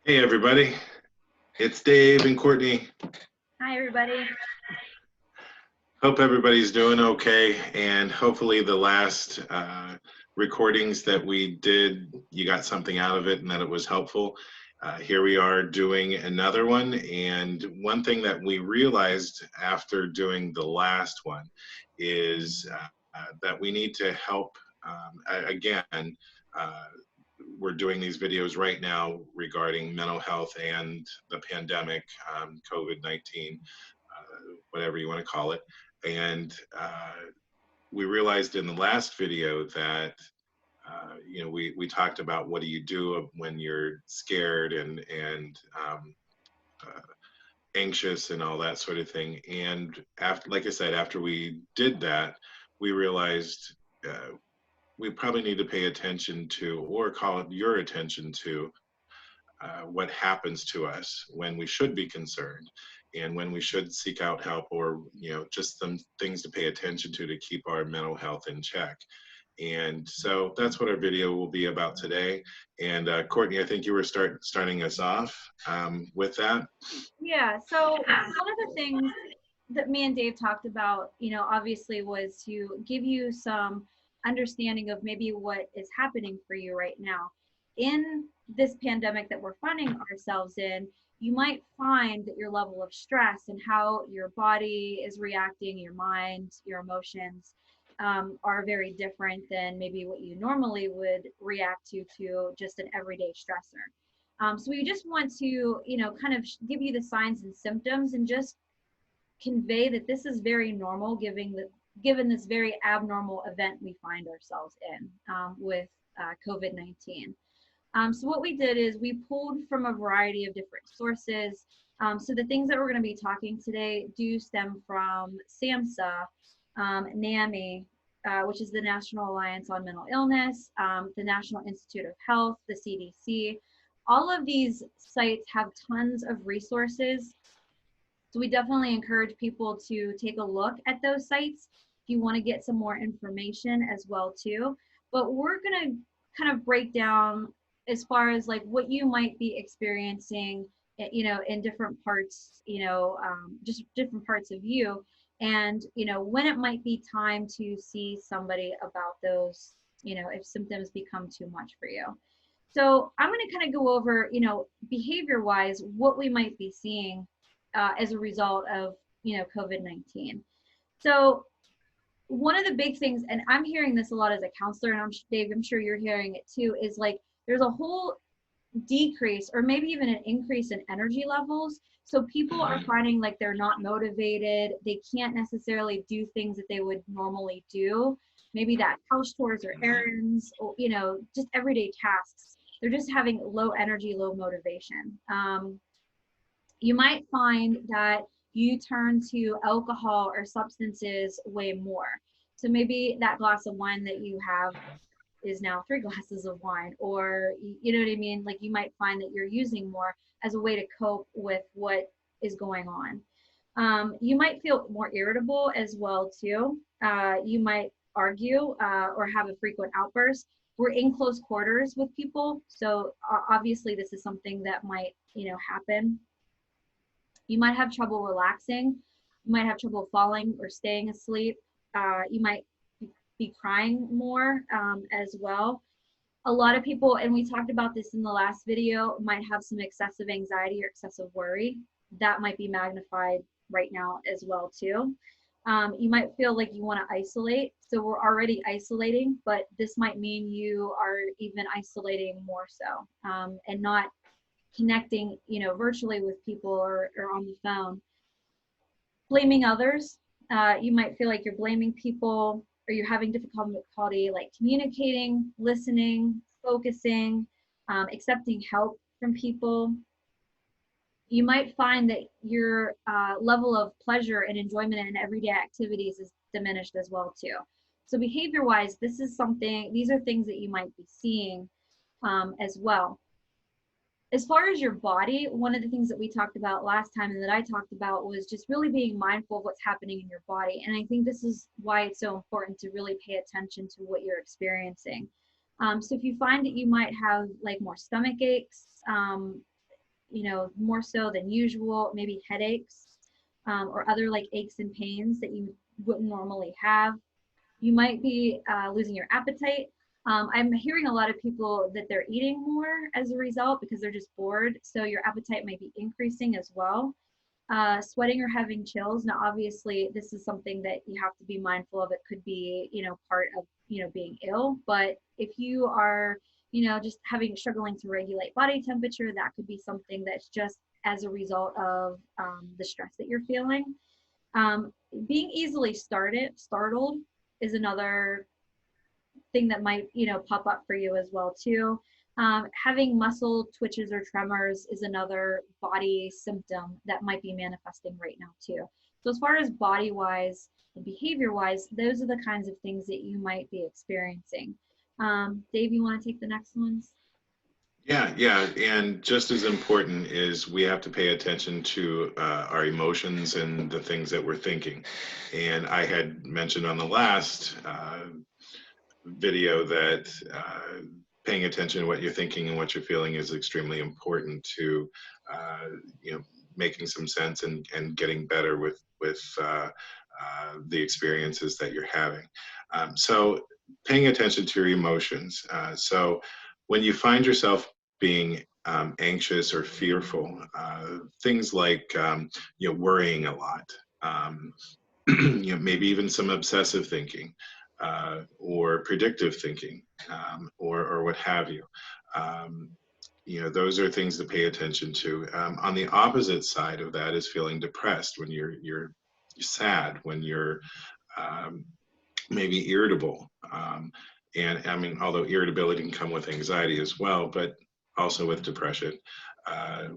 Hey everybody, it's Dave and Courtney. Hi, everybody. Hope everybody's doing okay, and hopefully the last recordings that we did, you got something out of it and that it was helpful. Here we are doing another one, and one thing that we realized after doing the last one is that we need to help again. Uh, we're doing these videos right now regarding mental health and the pandemic, COVID-19, whatever you want to call it. And we realized in the last video that we talked about what do you do when you're scared and anxious and all that sort of thing. And after, like I said, after we did that, we realized we probably need to pay attention to, or call it your attention to, what happens to us when we should be concerned and when we should seek out help, or just some things to pay attention to keep our mental health in check. And so that's what our video will be about today. And Courtney, I think you were starting us off with that. Yeah, so one of the things that me and Dave talked about, obviously was to give you some understanding of maybe what is happening for you right now. In this pandemic that we're finding ourselves in, you might find that your level of stress and how your body is reacting, your mind, your emotions, are very different than maybe what you normally would react to just an everyday stressor. So we just want to, kind of give you the signs and symptoms and just convey that this is very normal, given this very abnormal event we find ourselves in, with COVID-19. So what we did is we pulled from a variety of different sources. So the things that we're going to be talking today do stem from SAMHSA, NAMI, which is the National Alliance on Mental Illness, the National Institute of Health, the CDC. All of these sites have tons of resources. So we definitely encourage people to take a look at those sites if you want to get some more information as well too. But we're going to kind of break down as far as like what you might be experiencing, in different parts, just different parts of you, and when it might be time to see somebody about those, if symptoms become too much for you. So I'm going to kind of go over, behavior wise, what we might be seeing as a result of, COVID-19. So one of the big things, and I'm hearing this a lot as a counselor, and Dave, I'm sure you're hearing it too, is like there's a whole decrease or maybe even an increase in energy levels. So people are finding like they're not motivated. They can't necessarily do things that they would normally do. Maybe that house chores or errands, or, just everyday tasks. They're just having low energy, low motivation. You might find that you turn to alcohol or substances way more. So maybe that glass of wine that you have is now 3 glasses of wine, or you know what I mean? Like you might find that you're using more as a way to cope with what is going on. You might feel more irritable as well too. You might argue or have a frequent outburst. We're in close quarters with people, so obviously this is something that might happen. You might have trouble relaxing. You might have trouble falling or staying asleep. You might be crying more as well. A lot of people, and we talked about this in the last video, might have some excessive anxiety or excessive worry. That might be magnified right now as well too. You might feel like you want to isolate. So we're already isolating, but this might mean you are even isolating more so, and not connecting, virtually with people or on the phone. Blaming others. You might feel like you're blaming people, or you're having difficulty like communicating, listening, focusing, accepting help from people. You might find that your level of pleasure and enjoyment in everyday activities is diminished as well too. So behavior wise, these are things that you might be seeing as well. As far as your body, one of the things that we talked about last time and that I talked about was just really being mindful of what's happening in your body. And I think this is why it's so important to really pay attention to what you're experiencing. So if you find that you might have like more stomach aches, more so than usual, maybe headaches, or other like aches and pains that you wouldn't normally have. You might be losing your appetite. I'm hearing a lot of people that they're eating more as a result because they're just bored. So your appetite might be increasing as well. Sweating or having chills. Now, obviously, this is something that you have to be mindful of. It could be, part of, being ill. But if you are, just struggling to regulate body temperature, that could be something that's just as a result of the stress that you're feeling. Being easily startled is another thing that might pop up for you as well too. Having muscle twitches or tremors is another body symptom that might be manifesting right now too. So as far as body wise and behavior wise, those are the kinds of things that you might be experiencing. Dave, you want to take the next ones? Yeah, and just as important is we have to pay attention to our emotions and the things that we're thinking. And I had mentioned on the last video that paying attention to what you're thinking and what you're feeling is extremely important to, you know, making some sense and getting better with the experiences that you're having. So paying attention to your emotions. So when you find yourself being anxious or fearful, things like worrying a lot, maybe even some obsessive thinking, or predictive thinking, or what have you. Um, those are things to pay attention to. On the opposite side of that is feeling depressed when you're sad, when you're um, maybe irritable. And I mean, although irritability can come with anxiety as well, but also with depression,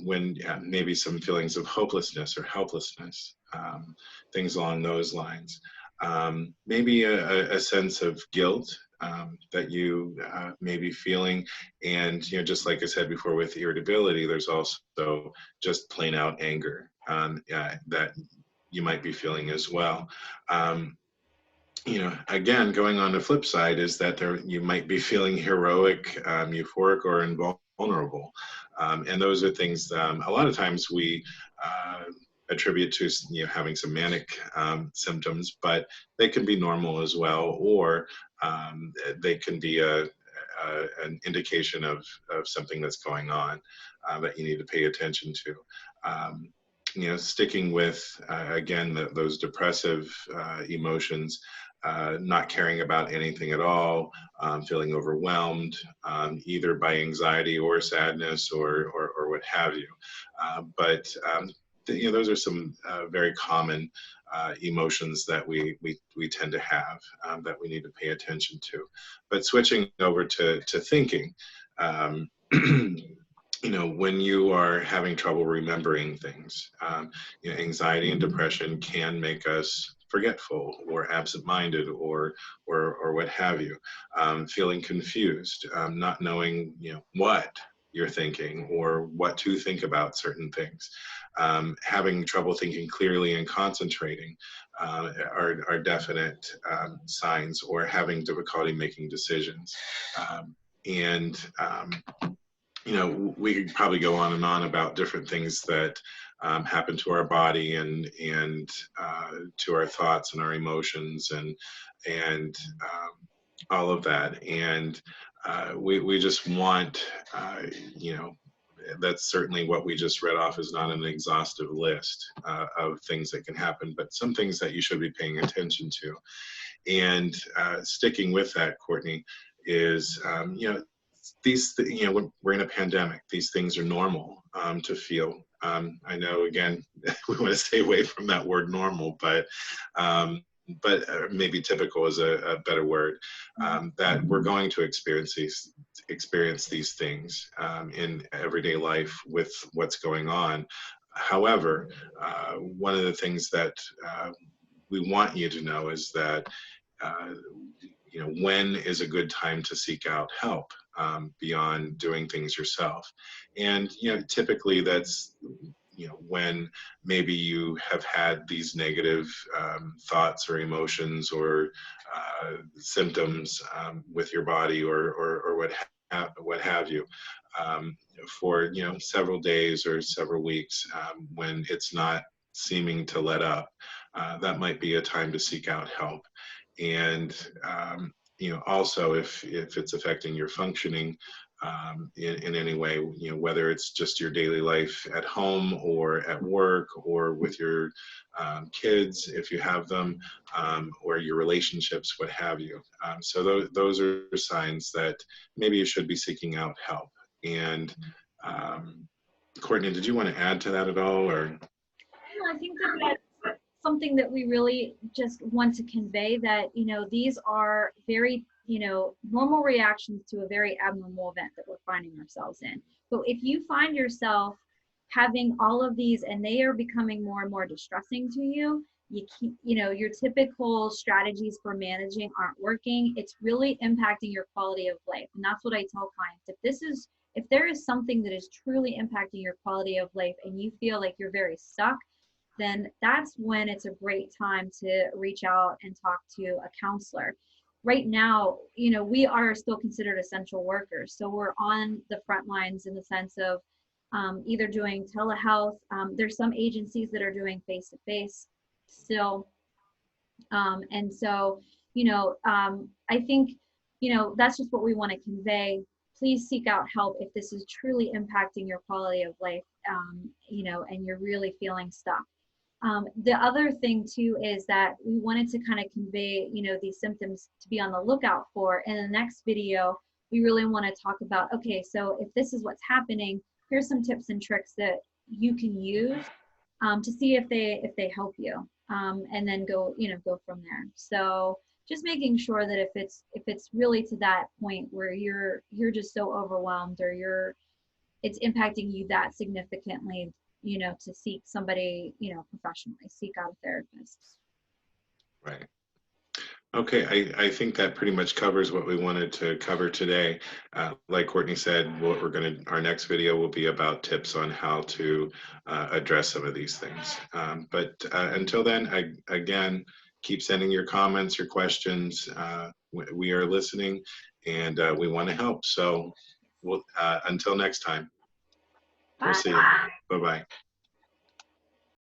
when maybe some feelings of hopelessness or helplessness, things along those lines. Maybe a sense of guilt that you may be feeling. And, just like I said before with irritability, there's also just plain out anger that you might be feeling as well. Again, going on the flip side is that you might be feeling heroic, euphoric, or invulnerable. And those are things a lot of times we attribute to having some manic symptoms, but they can be normal as well, or they can be an indication of something that's going on that you need to pay attention to. Sticking with, again, those depressive emotions, not caring about anything at all, feeling overwhelmed, either by anxiety or sadness or what have you. Those are some very common emotions that we tend to have that we need to pay attention to. But switching over to thinking, when you are having trouble remembering things, anxiety and depression can make us forgetful or absent-minded or what have you, feeling confused, not knowing what you're thinking or what to think about certain things, having trouble thinking clearly and concentrating are definite signs, or having difficulty making decisions. And we could probably go on and on about different things that happen to our body and to our thoughts and our emotions and all of that. And we just want, that's certainly what we just read off is not an exhaustive list of things that can happen, but some things that you should be paying attention to. And sticking with that, Courtney, is, when we're in a pandemic, these things are normal to feel. I know, again, we want to stay away from that word normal, but maybe typical is a better word, that we're going to experience these things in everyday life with what's going on. However, one of the things that we want you to know is that when is a good time to seek out help beyond doing things yourself. And typically that's when maybe you have had these negative thoughts or emotions or symptoms with your body or what have you. for several days or several weeks when it's not seeming to let up, that might be a time to seek out help. And also if it's affecting your functioning in any way, whether it's just your daily life at home or at work or with your kids if you have them, or your relationships, what have you. So those are signs that maybe you should be seeking out help. And Courtney, did you want to add to that at all, or? No, I think that that's something that we really just want to convey, that, these are very, normal reactions to a very abnormal event that we're finding ourselves in. But if you find yourself having all of these and they are becoming more and more distressing to you, you keep, your typical strategies for managing aren't working. It's really impacting your quality of life. And that's what I tell clients. If there is something that is truly impacting your quality of life and you feel like you're very stuck, then that's when it's a great time to reach out and talk to a counselor. Right now, we are still considered essential workers. So we're on the front lines in the sense of either doing telehealth. There's some agencies that are doing face-to-face still. And so, I think, that's just what we want to convey. Please seek out help if this is truly impacting your quality of life, and you're really feeling stuck. The other thing too is that we wanted to kind of convey, these symptoms to be on the lookout for. In the next video, we really want to talk about, okay, so if this is what's happening, here's some tips and tricks that you can use to see if they help you, and then go from there. So just making sure that if it's really to that point where you're just so overwhelmed, or it's impacting you that significantly, to seek somebody, professionally, seek out a therapist. Right. Okay, I think that pretty much covers what we wanted to cover today. Like Courtney said, our next video will be about tips on how to address some of these things. But until then, again, keep sending your comments, your questions. We are listening, and we want to help. So until next time, we'll see you. Bye-bye.